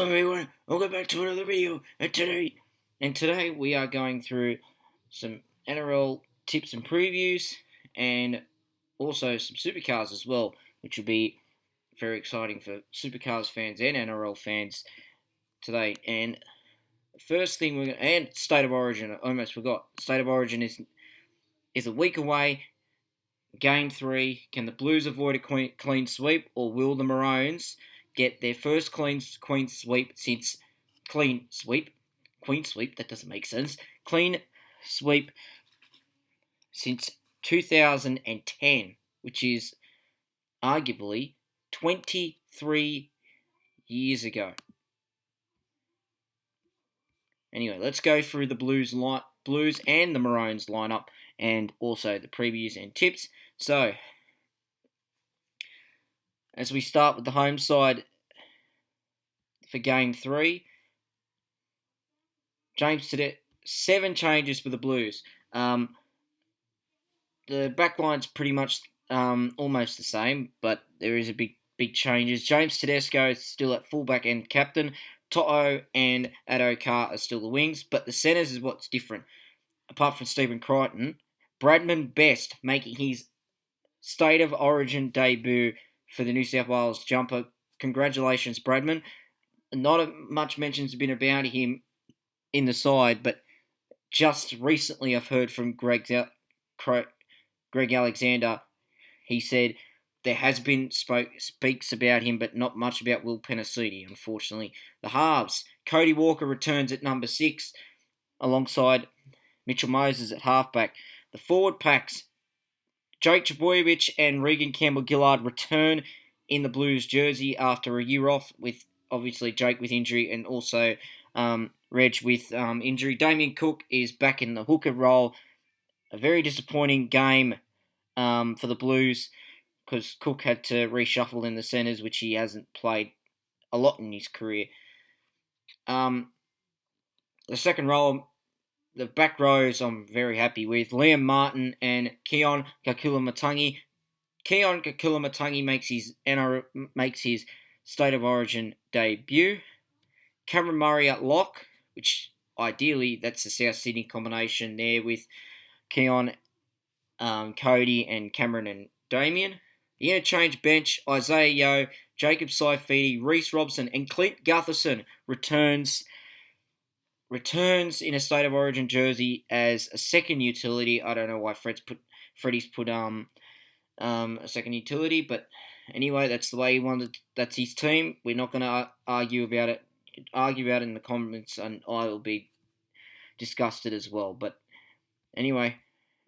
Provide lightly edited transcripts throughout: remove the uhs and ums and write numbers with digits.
Hello everyone, welcome back to another video, and today we are going through some NRL tips and previews, and also some supercars as well, which will be very exciting for supercars fans and NRL fans today. And first thing and State of Origin, I almost forgot. State of Origin is a week away. Game 3, can the Blues avoid a clean sweep, or will the Maroons get their first clean sweep since clean sweep? Queen sweep, that doesn't make sense. Clean sweep since 2010, which is arguably 23 years ago. Anyway, let's go through the Blues and the Maroons lineup, and also the previews and tips. So, as we start with the home side for Game 3, James today, 7 changes for the Blues. The backline's pretty much almost the same, but there is a big changes. James Tedesco is still at fullback and captain. To'o and Addo-Carr are still the wings, but the centres is what's different. Apart from Stephen Crichton, Bradman Best making his State of Origin debut for the New South Wales jumper. Congratulations, Bradman. Not much mention's been about him in the side, but just recently I've heard from Greg Alexander. He said there has been speaks about him, but not much about Will Penasini, unfortunately. The halves, Cody Walker returns at number 6, alongside Mitchell Moses at halfback. The forward packs, Jake Trbojevic and Regan Campbell-Gillard return in the Blues jersey after a year off, with obviously Jake with injury and also Reg with injury. Damien Cook is back in the hooker role. A very disappointing game for the Blues, because Cook had to reshuffle in the centres, which he hasn't played a lot in his career. The second row, the back rows, I'm very happy with. Liam Martin and Keon Kakula-Matangi. Keon Kakula-Matangi makes his State of Origin debut. Cameron Murray at lock, which ideally that's the South Sydney combination there with Keon, Cody, and Cameron and Damien. The interchange bench, Isaiah Yeo, Jacob Saifidi, Reece Robson, and Clint Gutherson returns in a State of Origin jersey as a second utility. I don't know why Freddie's put a second utility, but anyway, that's the way he wanted. That's his team. We're not going to argue about it. Argue about it in the comments, and I will be disgusted as well. But anyway,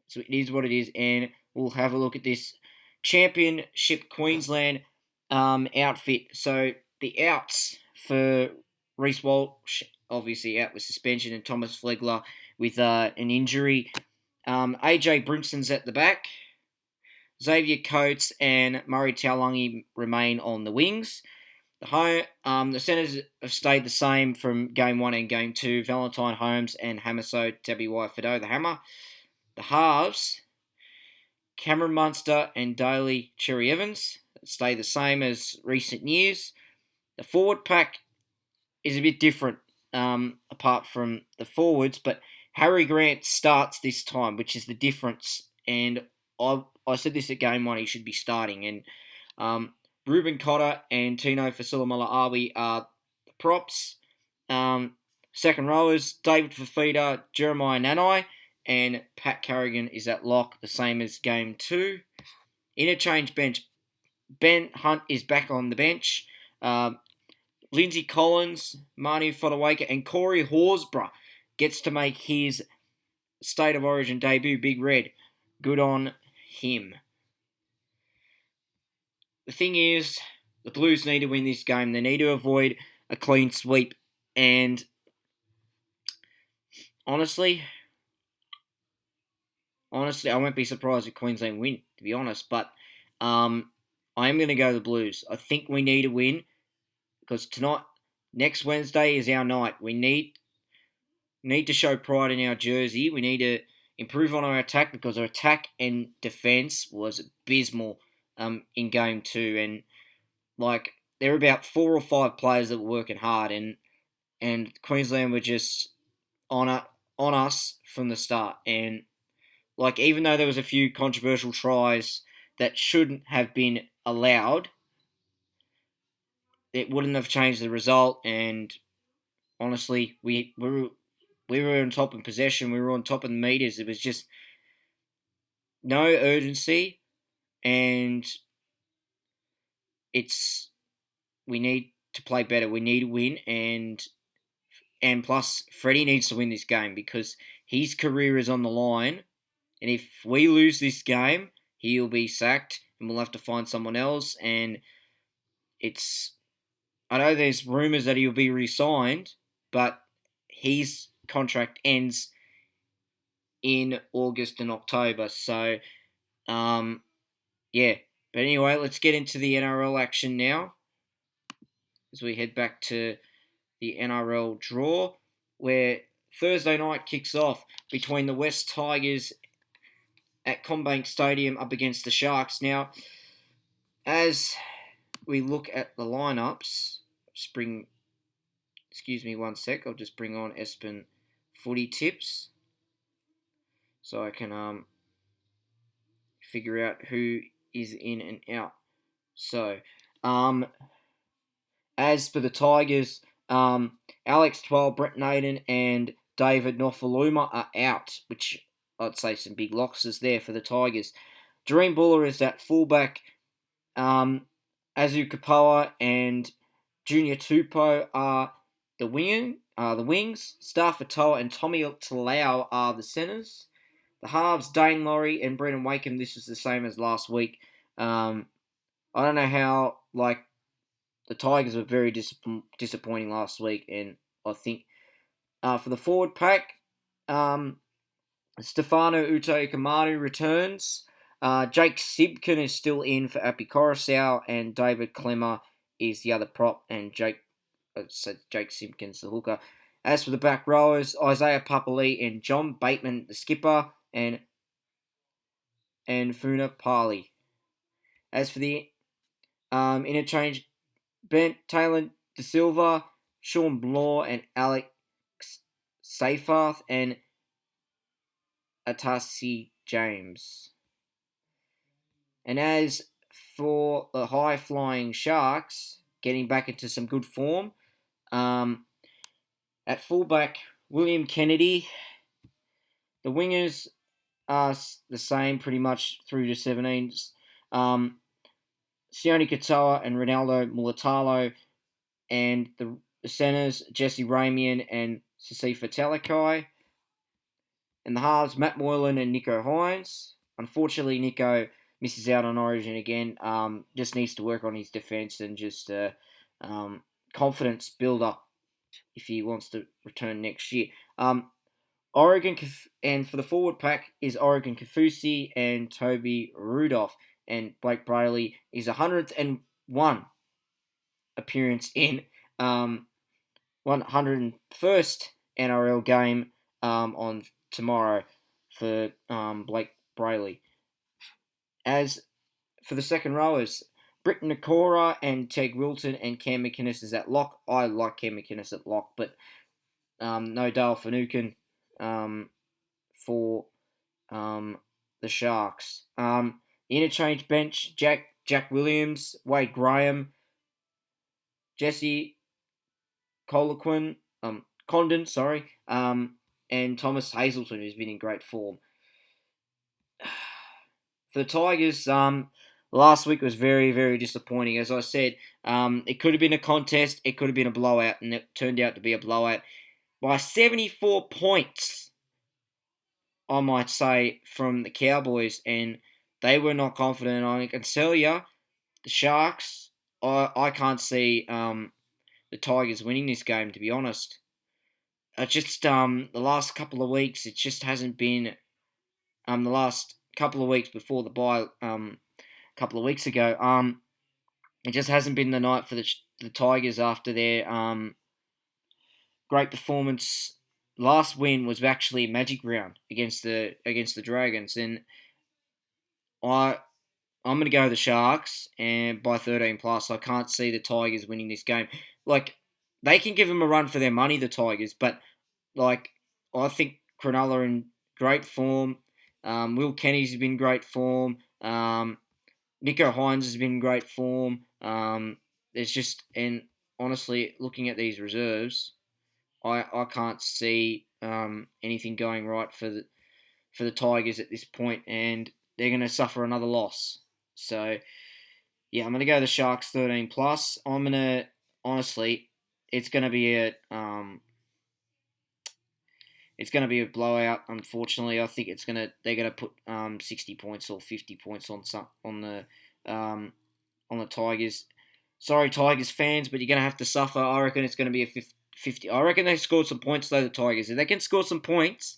so it is what it is, and we'll have a look at this Championship Queensland outfit. So the outs for Reece Walsh, obviously out with suspension, and Thomas Flegler with an injury. AJ Brimson's at the back. Xavier Coates and Murray Taulagi remain on the wings. The centres have stayed the same from Game 1 and Game 2. Valentine Holmes and Hamiso Tabuai-Fidow, the hammer. The halves, Cameron Munster and Daly Cherry-Evans, stay the same as recent years. The forward pack is a bit different, apart from the forwards, but Harry Grant starts this time, which is the difference. And I said this at Game 1, he should be starting. And Ruben Cotter and Tino Fasilamala-Awi are the props. Second rowers, David Fafita, Jeremiah Nanai, and Pat Carrigan is at lock, the same as Game 2. Interchange bench, Ben Hunt is back on the bench. Lindsay Collins, Manu Fotuaika, and Corey Horsburgh gets to make his State of Origin debut, Big Red. Good on him. The thing is, the Blues need to win this game. They need to avoid a clean sweep. And honestly, I won't be surprised if Queensland win, to be honest. But I am going to go the Blues. I think we need to win, because next Wednesday is our night. We need to show pride in our jersey. We need to improve on our attack, because our attack and defence was abysmal in Game 2. And, there were about 4 or 5 players that were working hard, and Queensland were just on a, on us from the start. And like, even though there was a few controversial tries that shouldn't have been allowed, it wouldn't have changed the result. And honestly, we were on top in possession. We were on top of the meters. It was just no urgency, and it's we need to play better. We need to win, and plus Freddie needs to win this game because his career is on the line. And if we lose this game, he'll be sacked, and we'll have to find someone else. And it's I know there's rumours that he'll be re-signed, but his contract ends in August and October. So, um, yeah. But anyway, let's get into the NRL action now as we head back to the NRL draw, where Thursday night kicks off between the West Tigers at CommBank Stadium up against the Sharks. Now, as we look at the lineups, excuse me one sec, I'll just bring on Espen Footy Tips so I can figure out who is in and out. So, as for the Tigers, Alex Twal, Brett Naden, and David Nofaluma are out, which I'd say some big losses there for the Tigers. Dream Buller is at fullback. Azu Kapoa and Junior Tupou are the wings. Starfatoa and Tommy Talau are the centres. The halves, Dane Laurie and Brendan Wakeham. This is the same as last week. I don't know how, the Tigers were very disappointing last week, and I think for the forward pack, Stefano Utoikamanu returns. Jake Sibkin is still in for Api Coruscant, and David Clemmer is the other prop, and Jake Simpkins the hooker. As for the back rowers, Isaiah Papali and John Bateman the skipper, and Funa Pali. As for the interchange, Ben Taylor De Silva, Sean Blaw, and Alex Seyfarth, and Atasi James. And as for the high-flying Sharks, getting back into some good form, at fullback, William Kennedy. The wingers are the same pretty much through to 17s. Sione Katoa and Ronaldo Mulatalo, and the centres, Jesse Ramian and Sasifa Talakai. And the halves, Matt Moylan and Nico Hines. Unfortunately, Nico misses out on Origin again. Just needs to work on his defence and just confidence builder if he wants to return next year. Oregon, and for the forward pack is Oregon Kafusi and Toby Rudolph, and Blake Brayley is 101 appearance in 101st NRL game on tomorrow for Blake Brayley. As for the second rowers, Britt Nakora and Teg Wilton and Cam McInnes is at lock. I like Cam McInnes at lock, but no Dale Finucane for the Sharks. Interchange bench, Jack Williams, Wade Graham, Jesse Condon, and Thomas Hazelton, who's been in great form. For the Tigers, last week was very, very disappointing. As I said, it could have been a contest, it could have been a blowout, and it turned out to be a blowout by 74 points, I might say, from the Cowboys, and they were not confident. I can tell you, the Sharks, I can't see the Tigers winning this game, to be honest. Just the last couple of weeks, it just hasn't been the last couple of weeks before the bye, a couple of weeks ago, it just hasn't been the night for the Tigers after their great performance. Last win was actually a Magic round against the Dragons, and I I'm going to go the Sharks and by 13 plus. I can't see the Tigers winning this game. Like, they can give them a run for their money, the Tigers, but like, I think Cronulla in great form. Will Kenny's been great form. Nico Hines has been in great form. There's just, and honestly, looking at these reserves, I can't see anything going right for the Tigers at this point, and they're going to suffer another loss. So yeah, I'm going to go the Sharks 13 plus. I'm going to honestly, it's going to be a blowout. Unfortunately, I think they're gonna put 60 points or 50 points um, on the Tigers. Sorry, Tigers fans, but you're gonna have to suffer. I reckon it's gonna be a 50. I reckon they scored some points though. The Tigers, if they can score some points,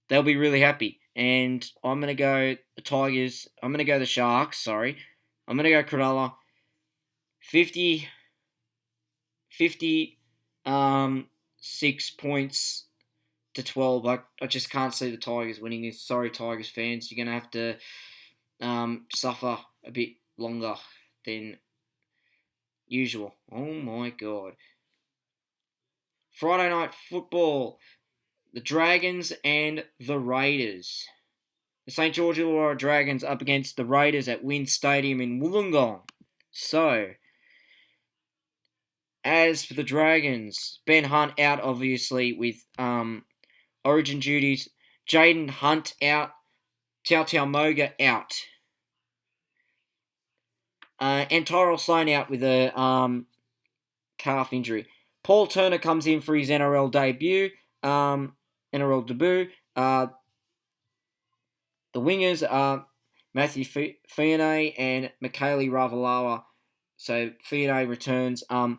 they'll be really happy. And I'm gonna go the Tigers. I'm gonna go the Sharks. Sorry, I'm gonna go Cronulla. 50, 50, 6 points to 12. I just can't see the Tigers winning this. Sorry, Tigers fans. You're going to have to suffer a bit longer than usual. Oh, my God. Friday night football. The Dragons and the Raiders. The St. George Illawarra Dragons up against the Raiders at Wynn Stadium in Wollongong. So, as for the Dragons, Ben Hunt out, obviously, with Origin duties. Jaden Hunt out. Tao Moga out. And Tyrell Sloan out with a calf injury. Paul Turner comes in for his NRL debut. NRL debut. The wingers are Matthew Fione and Michaeli Ravalawa. So Fione returns. Michaeli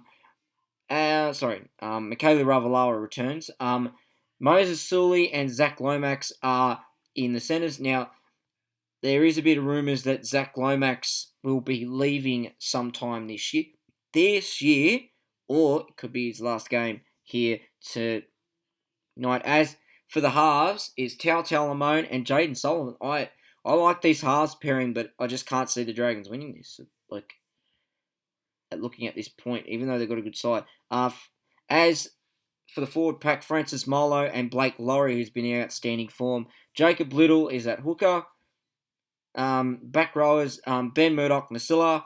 Ravalawa returns. Moses Sully and Zach Lomax are in the centres. Now, there is a bit of rumours that Zach Lomax will be leaving sometime this year, or it could be his last game here tonight. As for the halves, is Tao Lamone and Jaden Sullivan. I like these halves pairing, but I just can't see the Dragons winning this. Like, looking at this point, even though they've got a good side. As for the forward pack, Francis Molo and Blake Laurie, who's been in outstanding form. Jacob Little is at hooker. Back rowers, Ben Murdoch, Nasilla,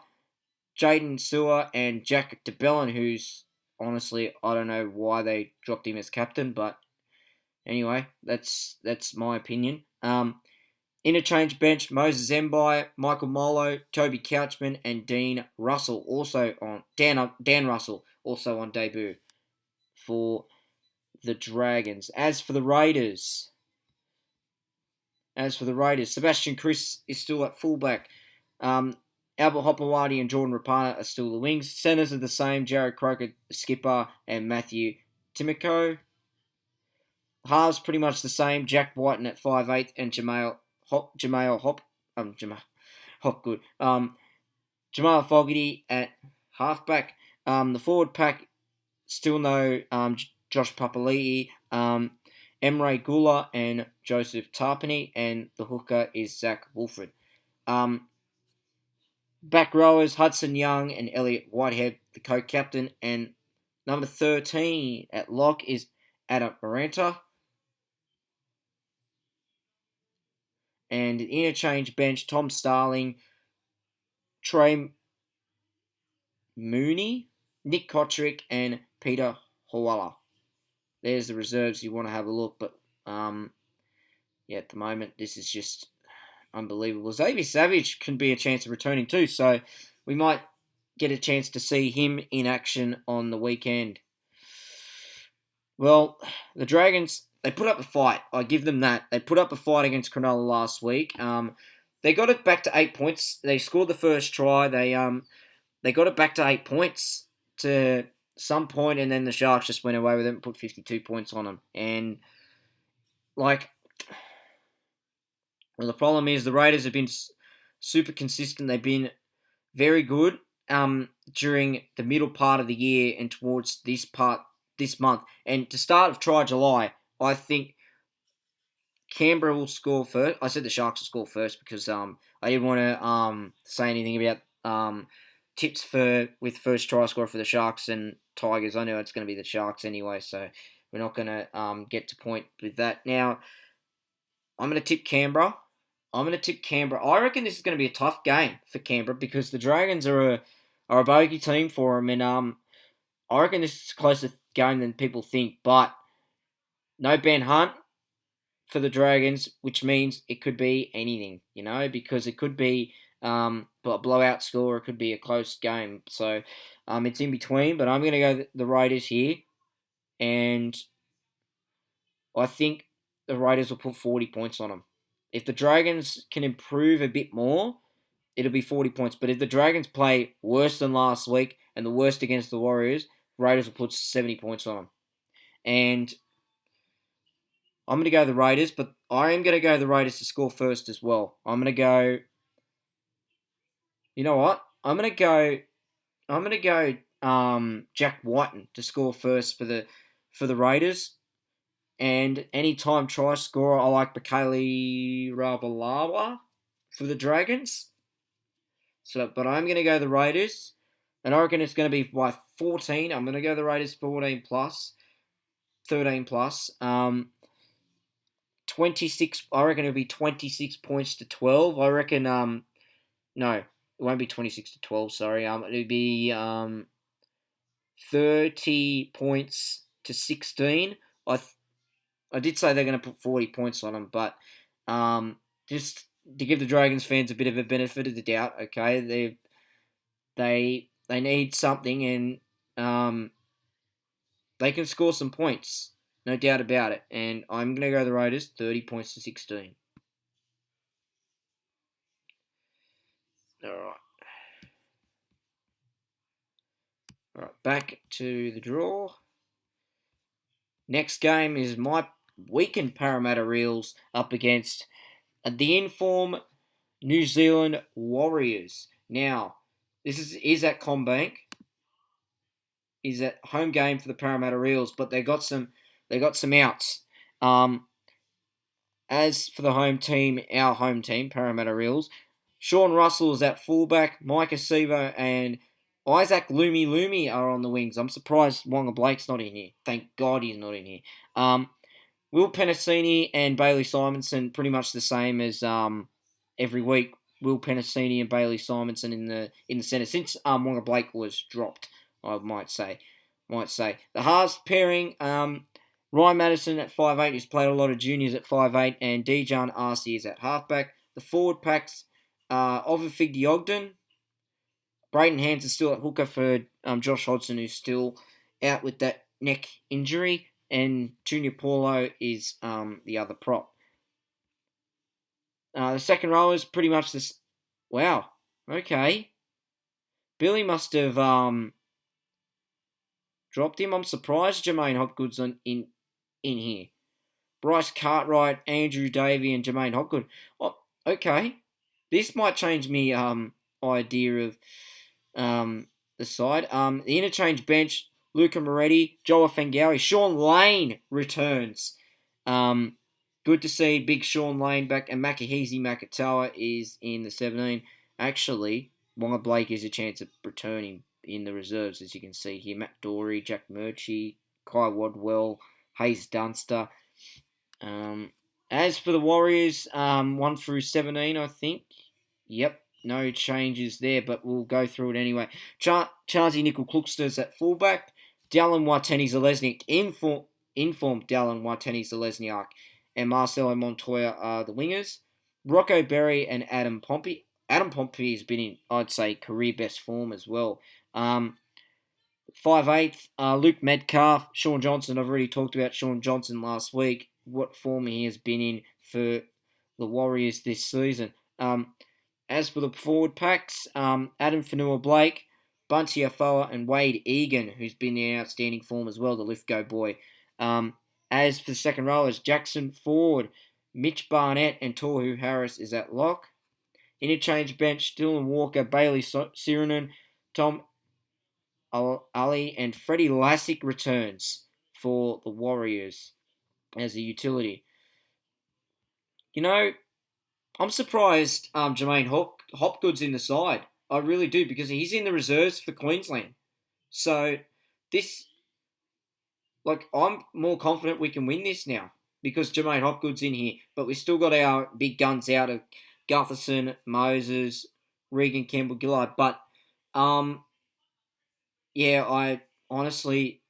Jaden Sewer, and Jack DeBellin, who's, honestly, I don't know why they dropped him as captain, but anyway, that's my opinion. Interchange bench, Moses Mbai, Michael Molo, Toby Couchman, and Dean Russell, also on Dan Russell, also on debut for the Dragons. As for the Raiders, Sebastian Chris is still at fullback. Albert Hopewadi and Jordan Rapana are still the wings. Centres are the same, Jared Croker, skipper, and Matthew Timoko. Halves pretty much the same, Jack Whiten at 5'8", and Jamal Hopgood. Jamal Fogarty at halfback. The forward pack, still no Josh Papali'i, Emre Gula and Joseph Tarpany, and the hooker is Zach Wolford. Back rowers, Hudson Young and Elliot Whitehead, the co-captain, and number 13 at lock is Adam Maranta. And the interchange bench, Tom Starling, Trey Mooney, Nick Kotrick, and Peter Hawala. There's the reserves you want to have a look, but at the moment, this is just unbelievable. Xavier Savage can be a chance of returning too, so we might get a chance to see him in action on the weekend. Well, the Dragons, they put up a fight. I give them that. They put up a fight against Cronulla last week. They got it back to 8 points. They scored the first try. They got it back to 8 points to some point, and then the Sharks just went away with it and put 52 points on them. And, the problem is the Raiders have been super consistent. They've been very good during the middle part of the year and towards this month. And to start of July, I think Canberra will score first. I said the Sharks will score first because I I didn't want to say anything about tips for with first try score for the Sharks and Tigers. I know it's going to be the Sharks anyway, so we're not going to get to point with that. Now, I'm going to tip Canberra. I reckon this is going to be a tough game for Canberra because the Dragons are a bogey team for them, and I reckon this is a closer game than people think. But no Ben Hunt for the Dragons, which means it could be anything, because it could be a blowout score, or it could be a close game. So it's in between, but I'm going to go the Raiders here, and I think the Raiders will put 40 points on them. If the Dragons can improve a bit more, it'll be 40 points. But if the Dragons play worse than last week and the worst against the Warriors, Raiders will put 70 points on them. And I'm going to go the Raiders, but I am going to go the Raiders to score first as well. I'm going to go. You know what? I'm going to go. Jack Whiten to score first for the Raiders. And anytime try scorer, I like Bakali Rabalawa for the Dragons. But I'm going to go the Raiders, and I reckon it's going to be by 14. I'm going to go the Raiders 14 plus, 13 plus. 26. I reckon it'll be 26 points to 12. I reckon. No, it won't be 26 to 12. Sorry. It'll be 30 points to 16. I did say they're going to put 40 points on them, but just to give the Dragons fans a bit of a benefit of the doubt, okay, they need something, and they can score some points, no doubt about it. And I'm going to go the Raiders 30 points to 16. All right. All right, back to the draw. Next game is my weakened Parramatta Eels up against the inform New Zealand Warriors. Now, this is at CommBank. Is at home game for the Parramatta Eels, but they got some outs. As for the home team, our home team, Parramatta Eels, Sean Russell is at fullback, Micah Sevo and Isaac Lumi are on the wings. I'm surprised Wonga Blake's not in here. Thank God he's not in here. Will Penasini and Bailey Simonson pretty much the same as every week. Will Penasini and Bailey Simonson in the centre since Wonga Blake was dropped, I might say. The halves pairing, Ryan Madison at 5'8", who's played a lot of juniors at 5'8", and Dejan Arce is at halfback. The forward packs, Overfigdy Ogden. Braden Hands is still at hooker for Josh Hodgson, who's still out with that neck injury. And Junior Paulo is the other prop. The second row is pretty much this. Wow, okay. Billy must have dropped him. I'm surprised Jermaine Hopgood's in here. Bryce Cartwright, Andrew Davey, and Jermaine Hopgood. Oh, okay. This might change me idea of the side. The interchange bench, Luca Moretti, Joa Fengawi, Sean Lane returns. Good to see big Sean Lane back, and Makahisi Makatoa is in the 17. Actually, Wonga Blake is a chance of returning in the reserves, as you can see here. Matt Dory, Jack Murchie, Kai Wadwell, Hayes Dunster. As for the Warriors, 1 through 17, I think. Yep, no changes there, but we'll go through it anyway. Charlie Nickel-Kluckster's at fullback. Dallin Wateni-Zalesniak, informed Dallin Wateni-Zalesniak, and Marcelo Montoya are the wingers. Rocco Berry and Adam Pompey. Adam Pompey has been in, I'd say, career best form as well. 5'8", Luke Metcalf, Sean Johnson. I've already talked about Sean Johnson last week, what form he has been in for the Warriors this season. As for the forward packs, Adam Fanua-Blake, Bunty Afoa, and Wade Egan, who's been in outstanding form as well, the Lithgow boy. As for the second rowers, Jackson Ford, Mitch Barnett, and Tohu Harris is at lock. Interchange bench, Dylan Walker, Bailey Sirinen, Tom Ali, and Freddie Lassick returns for the Warriors as a utility. You know, I'm surprised Jermaine Hopgood's in the side. I really do because he's in the reserves for Queensland. So this, like, I'm more confident we can win this now because Jermaine Hopgood's in here. But we still got our big guns out of Gutherson, Moses, Regan Campbell Gillard. But um, yeah, I honestly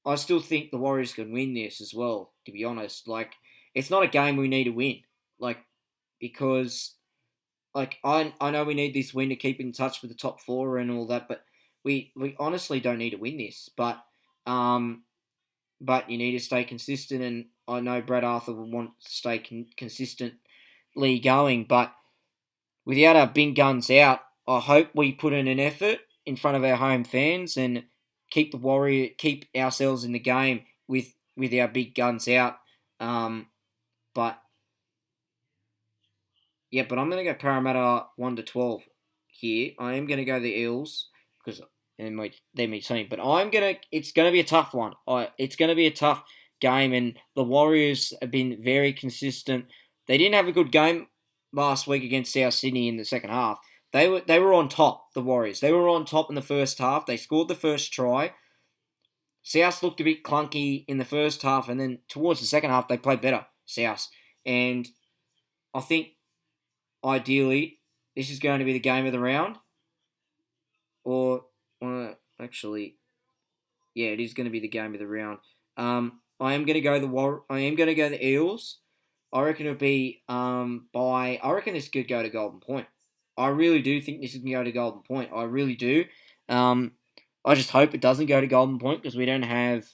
I still think the Warriors can win this as well. To be honest, like it's not a game we need to win, like because like I know we need this win to keep in touch with the top four and all that, but we honestly don't need to win this. Um, but you need to stay consistent, and I know Brad Arthur will want to stay consistently going, but without our big guns out, I hope we put in an effort in front of our home fans and keep ourselves in the game with our big guns out. Um, but yeah, but I'm going to go Parramatta 1-12 here. I am going to go the Eels because they're my team. But it's going to be a tough one. It's going to be a tough game, and the Warriors have been very consistent. They didn't have a good game last week against South Sydney in the second half. They were on top. The Warriors. They were on top in the first half. They scored the first try. South looked a bit clunky in the first half, and then towards the second half they played better. South, and I think ideally, this is going to be the game of the round, or actually, yeah, it is going to be the game of the round. I am going to go I am going to go the Eels. I reckon it'll be by. I reckon this could go to Golden Point. I really do think this is going to go to Golden Point. I really do. Um, I just hope it doesn't go to Golden Point because we don't have.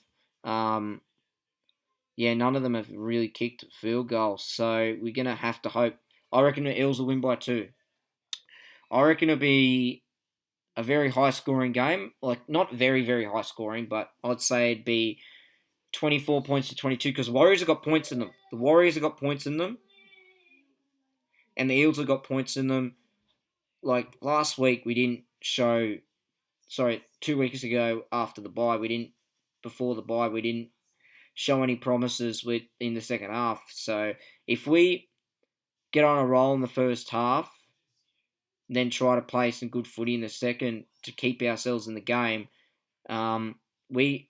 Yeah, none of them have really kicked field goals, so we're gonna have to hope. I reckon the Eels will win by two. I reckon it'll be a very high scoring game. Like, not very, very high scoring, but I'd say it'd be 24 points to 22 because the Warriors have got points in them. The Warriors have got points in them, and the Eels have got points in them. Like, last week, we didn't show. Sorry, 2 weeks ago after the bye, before the bye, we didn't show any promises in the second half. So, if we get on a roll in the first half, then try to play some good footy in the second to keep ourselves in the game, um, we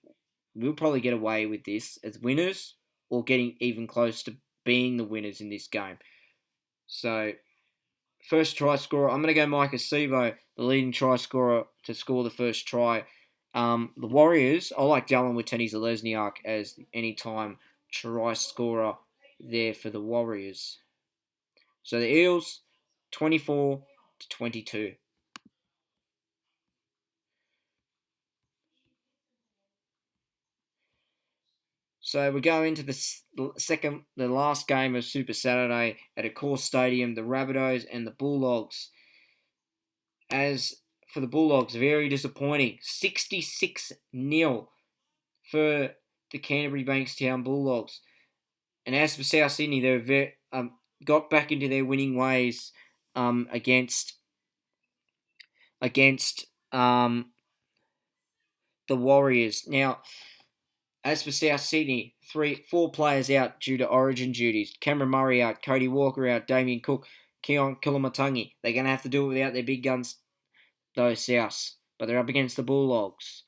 we'll probably get away with this as winners or getting even close to being the winners in this game. So, first try scorer, I'm going to go Micah Sevo, the leading try scorer to score the first try. The Warriors, I like Dallin Witteni-Zelezniak as the anytime try scorer there for the Warriors. So the Eels, 24-22. So we go into the last game of Super Saturday at a core stadium, the Rabbitohs and the Bulldogs. As for the Bulldogs, very disappointing. 66-0 for the Canterbury Bankstown Bulldogs. And as for South Sydney, they got back into their winning ways against the Warriors. Now, as for South Sydney, 4 players out due to origin duties. Cameron Murray out, Cody Walker out, Damien Cook, Keon Kilamatangi. They're going to have to do it without their big guns, those Souths. But they're up against the Bulldogs.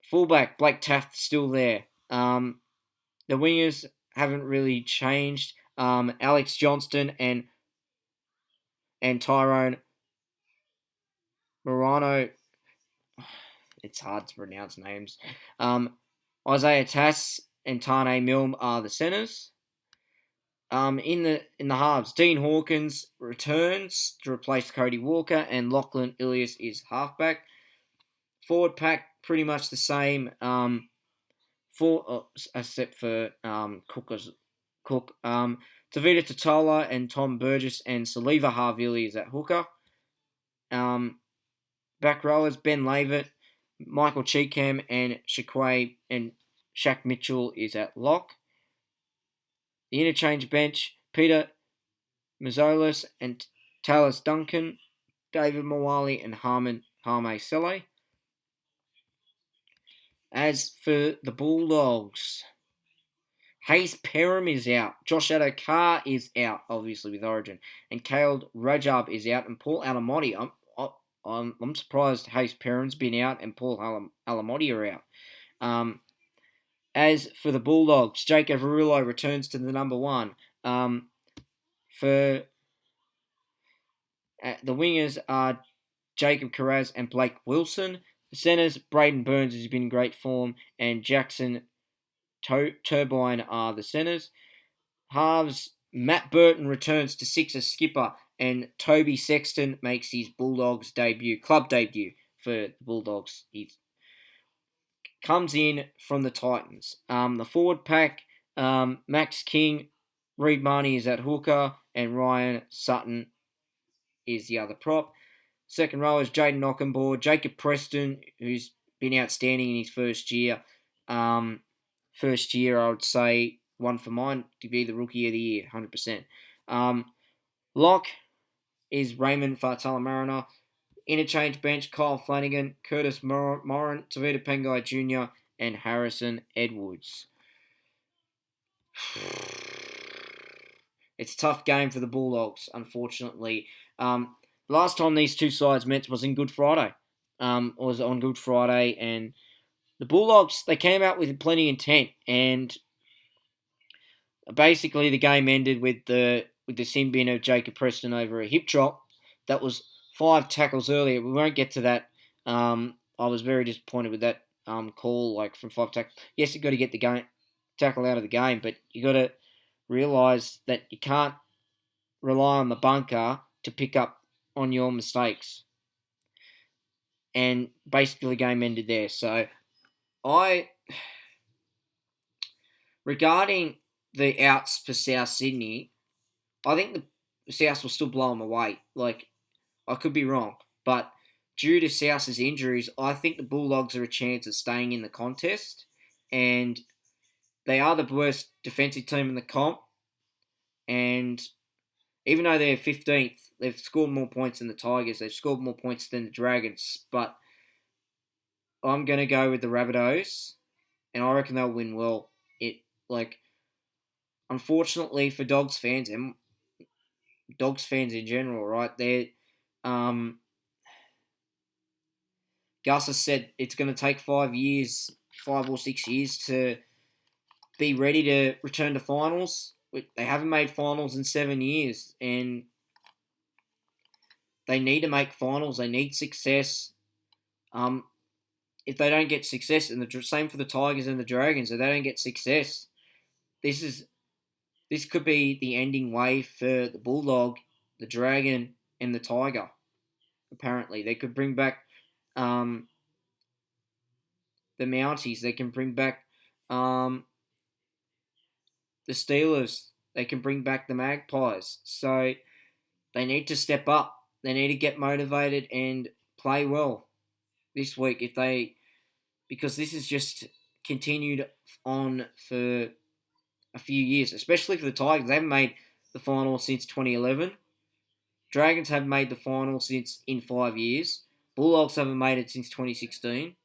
Fullback, Blake Taft, still there. The wingers haven't really changed. Alex Johnston and Tyrone Morano. It's hard to pronounce names. Isaiah Tass and Tane Milne are the centres. In the halves, Dean Hawkins returns to replace Cody Walker, and Lachlan Ilias is halfback. Forward pack pretty much the same. Except for Cook. Tavita Totola and Tom Burgess and Saliva Havili is at hooker. Back rowers Ben Lavert, Michael Cheekham and Shaq Mitchell is at lock. The interchange bench, Peter Mazolas and Talis Duncan, David Mawali and Hame Sele. As for the Bulldogs, Hayes Perham is out. Josh Adokar is out, obviously, with Origin. And Khaled Rajab is out. And Paul Alamotti, I'm surprised Hayes Perham's been out and Paul Alamotti are out. As for the Bulldogs, Jake Averillo returns to the number one. For the wingers are Jacob Carraz and Blake Wilson. The centres, Braden Burns has been in great form, and Jackson Turbine are the centres. Halves, Matt Burton returns to Sixers skipper, and Toby Sexton makes his Bulldogs club debut for the Bulldogs. He comes in from the Titans. The forward pack, Max King, Reed Marnie is at hooker, and Ryan Sutton is the other prop. Second row is Jaden Ockenbaugh, Jacob Preston, who's been outstanding in his first year. First year, I would say, one for mine to be the Rookie of the Year, 100%. Lock is Raymond Fartala-Mariner. Interchange bench, Kyle Flanagan, Curtis Moran, Tavita Pengai Jr., and Harrison Edwards. It's a tough game for the Bulldogs, unfortunately. Last time these two sides met was in Good Friday. Was on Good Friday, and the Bulldogs, they came out with plenty of intent, and basically the game ended with the sin bin of Jacob Preston over a hip drop. That was 5 tackles earlier. We won't get to that. I was very disappointed with that call, like from 5 tackles. Yes, you've got to get the tackle out of the game, but you got to realise that you can't rely on the bunker to pick up on your mistakes. And basically the game ended there. So regarding the outs for South Sydney, I think the South will still blow them away. Like, I could be wrong, but due to South's injuries, I think the Bulldogs are a chance of staying in the contest, and they are the worst defensive team in the comp, and even though they're 15th, they've scored more points than the Tigers, they've scored more points than the Dragons, but I'm going to go with the Rabbitohs, and I reckon they'll win well. Unfortunately for Dogs fans, and Dogs fans in general, right, Gus has said it's going to take 5 or 6 years to be ready to return to finals. They haven't made finals in 7 years, and they need to make finals. They need success. If they don't get success, and the same for the Tigers and the Dragons, if they don't get success, this could be the ending wave for the Bulldog, the Dragon, and the Tiger. Apparently, they could bring back the Mounties. They can bring back the Steelers. They can bring back the Magpies. So they need to step up. They need to get motivated and play well this week because this has just continued on for a few years, especially for the Tigers. They haven't made the final since 2011. Dragons haven't made the final since in 5 years. Bulldogs haven't made it since 2016.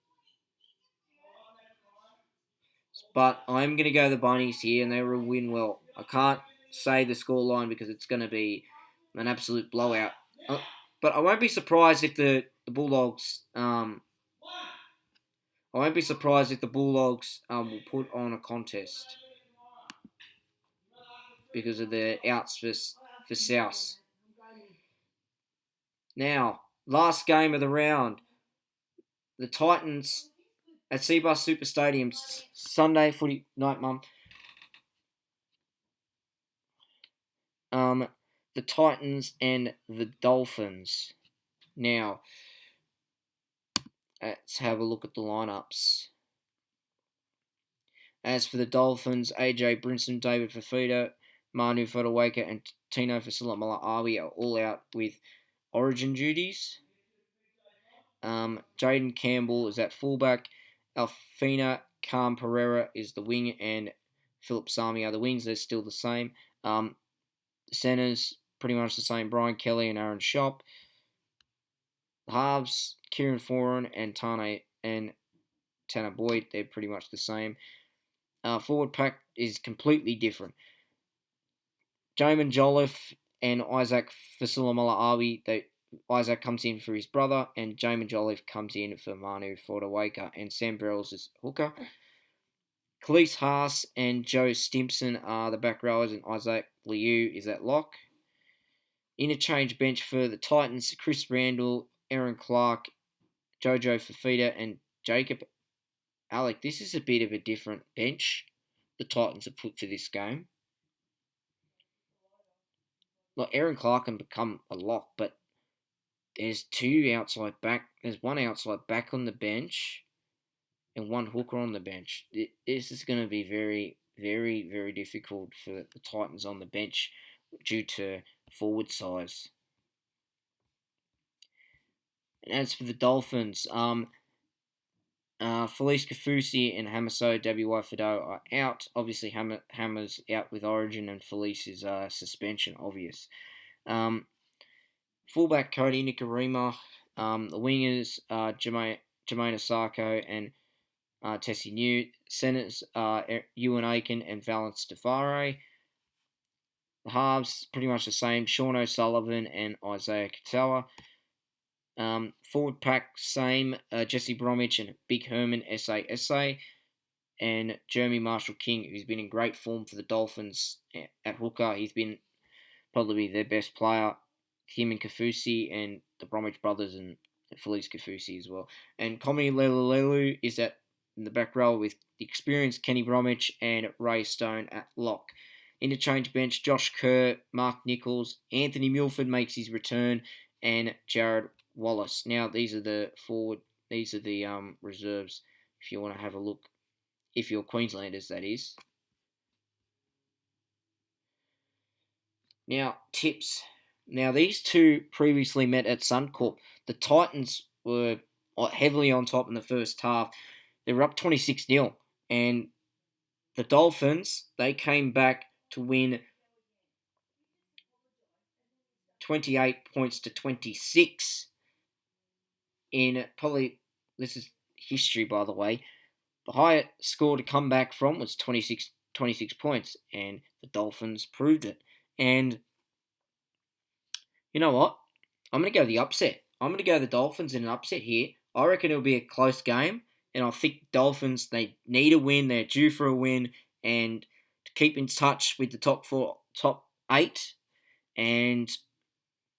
But I'm going to go the Bunnies here, and they will win well. I can't say the scoreline because it's going to be an absolute blowout. But I won't be surprised if the Bulldogs. I won't be surprised if the Bulldogs will put on a contest because of their outs for South. Now, last game of the round, the Titans at Seabus Super Stadium, Sunday footy night, Mum. The Titans and the Dolphins. Now, let's have a look at the lineups. As for the Dolphins, AJ Brinson, David Fafita, Manu Fotuaika, and Tino Fasilamala-Awi are all out with Origin duties. Jaden Campbell is at fullback. Alfina Calm Pereira is the wing, and Philip Sami are the wings. They're still the same. The centers, pretty much the same. Brian Kelly and Aaron Shop. The halves, Kieran Foran and Tanner Boyd, they're pretty much the same. Forward pack is completely different. Jamin Jolliffe and Isaac Fasulamala Isaac comes in for his brother, and Jamin Jolliffe comes in for Manu Fortawaka, and Sam Verrills is hooker. Khalees Haas and Joe Stimson are the back rowers, and Isaac Liu is at lock. Interchange bench for the Titans: Chris Randall, Aaron Clark, Jojo Fafita, and Jacob. Alec, this is a bit of a different bench the Titans have put for this game. Like, Aaron Clark can become a lock, but there's one outside back on the bench and one hooker on the bench. This is going to be very, very, very difficult for the Titans on the bench due to forward size. And as for the Dolphins, Felice Kafusi and Hamaso W.Y. Fado are out. Obviously, Hammer's out with Origin, and Felice's suspension, obvious. Fullback Cody Nikarima. The wingers Jermaine Asako and Tessie New. Centers Ewan Aiken and Valence Stefare. The halves, pretty much the same. Sean O'Sullivan and Isaiah Katoa. Forward pack, same. Jesse Bromwich and Big Herman SA. And Jeremy Marshall King, who's been in great form for the Dolphins at hooker. He's been probably their best player. Him and Kafusi and the Bromwich brothers and Felice Kafusi as well. And Komi Lelulelu is at in the back row with the experienced Kenny Bromwich and Ray Stone at lock. Interchange bench: Josh Kerr, Mark Nichols, Anthony Milford makes his return, and Jared Wallace. Now these are the reserves. If you want to have a look, if you're Queenslanders, that is. Now tips. Now these two previously met at Suncorp. The Titans were heavily on top in the first half. They were up 26-0, and the Dolphins, they came back to win 28 points to 26 in probably, this is history by the way, the highest score to come back from was 26 points, and the Dolphins proved it. And you know what? I'm going to go the upset. I'm going to go the Dolphins in an upset here. I reckon it'll be a close game, and I think Dolphins, they need a win. They're due for a win, and to keep in touch with the top 8, and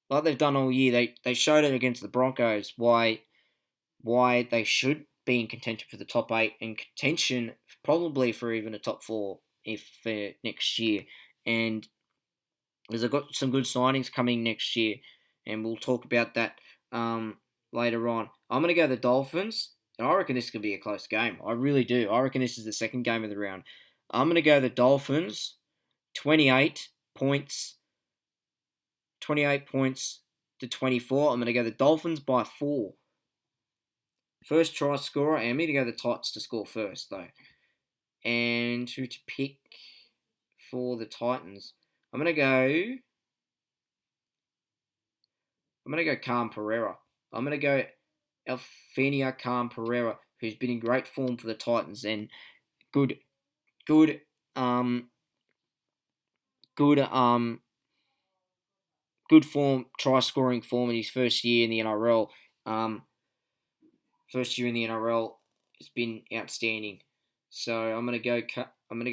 like they've done all year, they showed it against the Broncos why they should be in contention for the top 8 and contention probably for even a top 4 if next year. And because they've got some good signings coming next year, and we'll talk about that later on. I'm going to go the Dolphins, and I reckon this could be a close game. I really do. I reckon this is the second game of the round. I'm going to go the Dolphins, 28 points to 24. I'm going to go the Dolphins by 4. First try scorer, and I'm going to go the Titans to score first, though. And who to pick for the Titans? I'm going to go Calm Pereira. I'm going to go Alfenia Calm Pereira, who's been in great form for the Titans and good form, try-scoring form in his first year in the NRL. First year in the NRL has been outstanding. So I'm gonna go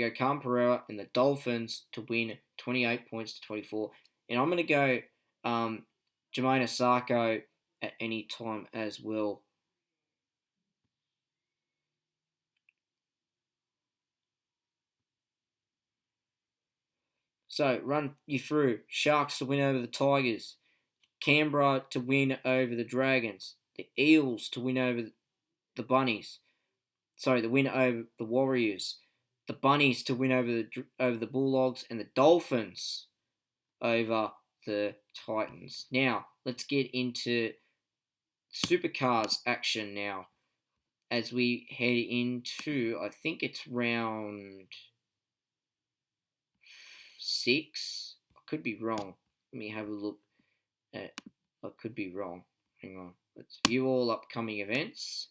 Calm Pereira and the Dolphins to win 28 points to 24, and I'm gonna go Jermaine Asako at any time as well. So run you through: Sharks to win over the Tigers, Canberra to win over the Dragons, the Eels to win over the Bunnies. The win over the Warriors, the Bunnies to win over the Bulldogs, and the Dolphins over the Titans. Now let's get into supercars action now as we head into, I think it's round 6. I could be wrong. Let me have a look at. I could be wrong. Hang on. Let's view all upcoming events.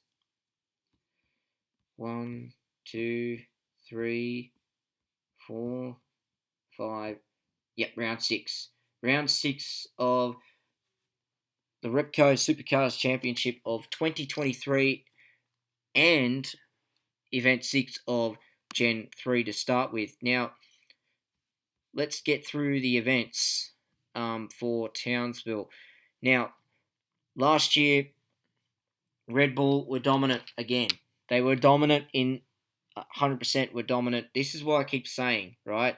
1, 2, three, four, five. Yep, round six. Round six of the Repco Supercars Championship of 2023 and Event 6 of Gen 3 to start with. Now, let's get through the events for Townsville. Now, last year, Red Bull were dominant again. They were dominant in 100% were dominant. This is what I keep saying, right?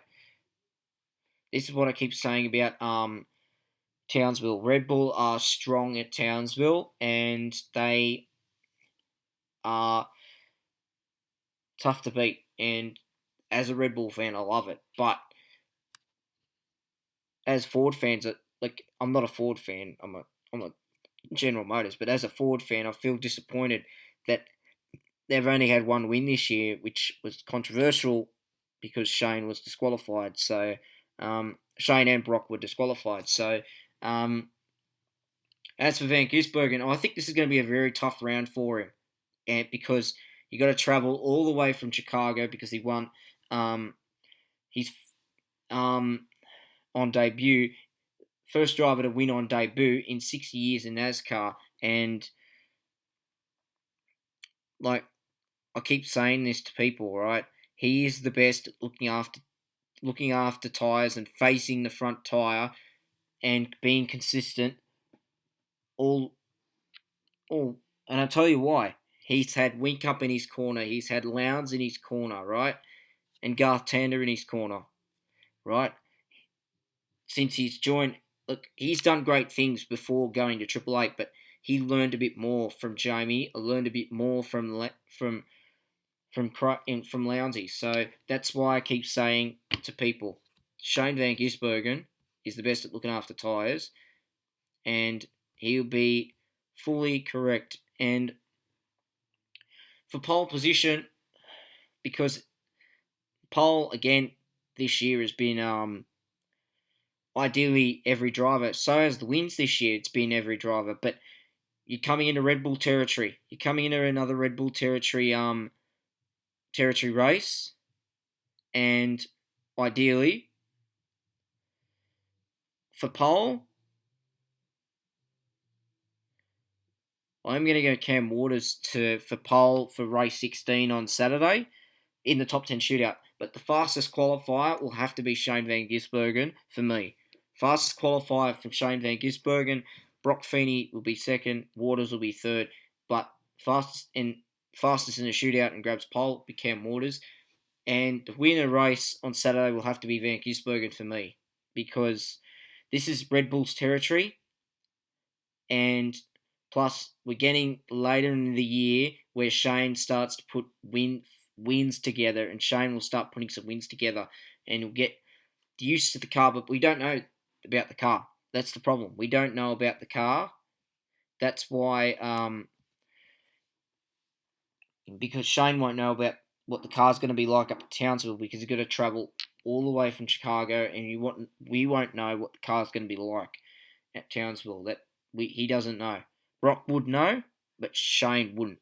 This is what I keep saying about Townsville. Red Bull are strong at Townsville and they are tough to beat. And as a Red Bull fan, I love it. But as Ford fans, like I'm not a Ford fan. I'm a General Motors, but as a Ford fan, I feel disappointed that they've only had one win this year, which was controversial because Shane was disqualified. So Shane and Brock were disqualified. So um, as for Van Gisbergen, I think this is going to be a very tough round for him, and because you got to travel all the way from Chicago because he won. He's on debut, first driver to win on debut in 6 years in NASCAR, and like I keep saying this to people, right? He is the best at looking after tires and facing the front tire and being consistent. All all, and I'll tell you why. He's had Wink up in his corner. He's had Lowndes in his corner, right? And Garth Tander in his corner, right? Since he's joined, look, he's done great things before going to Triple Eight, but he learned a bit more from Jamie. I learned a bit more from Lounsey. So that's why I keep saying to people, Shane Van Gisbergen is the best at looking after tyres, and he'll be fully correct. And for pole position, because pole again this year has been ideally every driver. So has the wins this year. It's been every driver, but you're coming into Red Bull territory. You're coming into another Red Bull territory race, and ideally for pole, I'm going to go Cam Waters for pole for race 16 on Saturday in the top 10 shootout. But the fastest qualifier will have to be Shane Van Gisbergen for me. Fastest qualifier from Shane Van Gisbergen. Brock Feeney will be second. Waters will be third. But fastest in the shootout and grabs pole will be Cam Waters. And the winner race on Saturday will have to be Van Gisbergen for me. Because this is Red Bull's territory. And plus, we're getting later in the year where Shane starts to put wins together, and Shane will start putting some wins together, and he'll get used to the car. But we don't know about the car. That's the problem. We don't know about the car. That's why, because Shane won't know about what the car's going to be like up at Townsville because he's got to travel all the way from Chicago, and we won't know what the car's going to be like at Townsville. He doesn't know. Brock would know, but Shane wouldn't.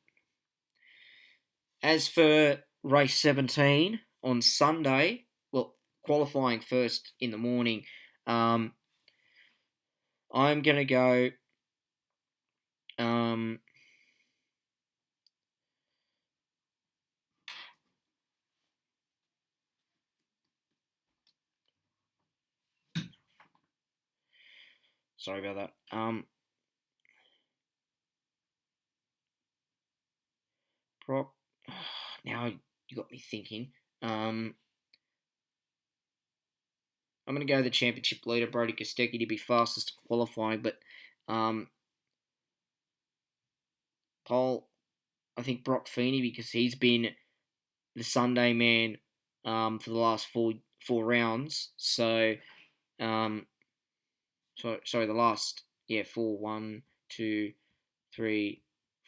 As for race 17 on Sunday, well, qualifying first in the morning, I'm going to go. Sorry about that. Brock. Now you got me thinking. I'm going to go the championship leader, Brody Kostecki, to be fastest qualifying, but Paul, I think Brock Feeney because he's been the Sunday man for the last four rounds. So, sorry, the last 4, 1, 2, 3,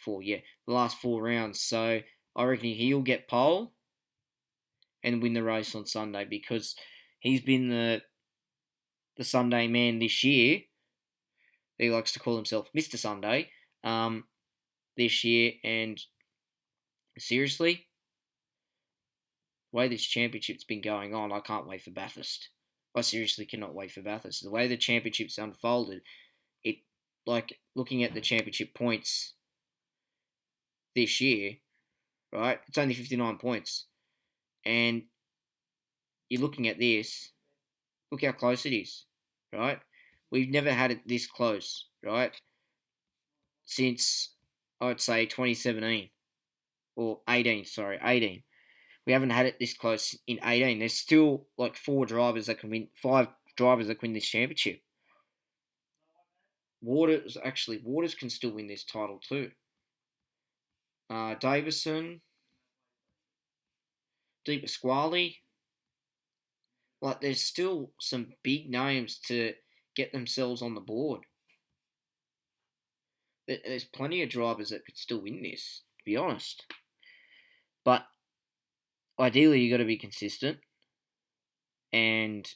4, the last 4 rounds. So I reckon he'll get pole and win the race on Sunday because he's been the Sunday man this year. He likes to call himself Mr. Sunday this year, and seriously, The way this championship's been going on, I can't wait for Bathurst. I seriously cannot wait for Bathurst. The way the championship's unfolded, it like looking at the championship points this year, right? It's only 59 points. And you're looking at this, look how close it is, right? We've never had it this close, right? Since I'd say 2017 or 18, sorry, 18. We haven't had it this close in 18. There's still like five drivers that can win this championship. Waters can still win this title too. Davison, De Pasquale, like there's still some big names to get themselves on the board. There's plenty of drivers that could still win this, to be honest. But ideally, you got to be consistent, and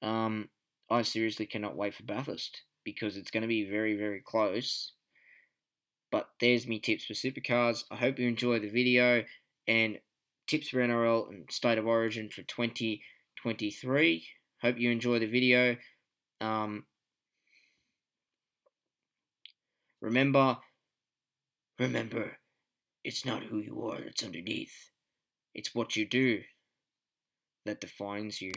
I seriously cannot wait for Bathurst because it's going to be very, very close. But there's me tips for supercars. I hope you enjoy the video and tips for NRL and State of Origin for 2023. Hope you enjoy the video. Remember, it's not who you are that's underneath. It's what you do that defines you.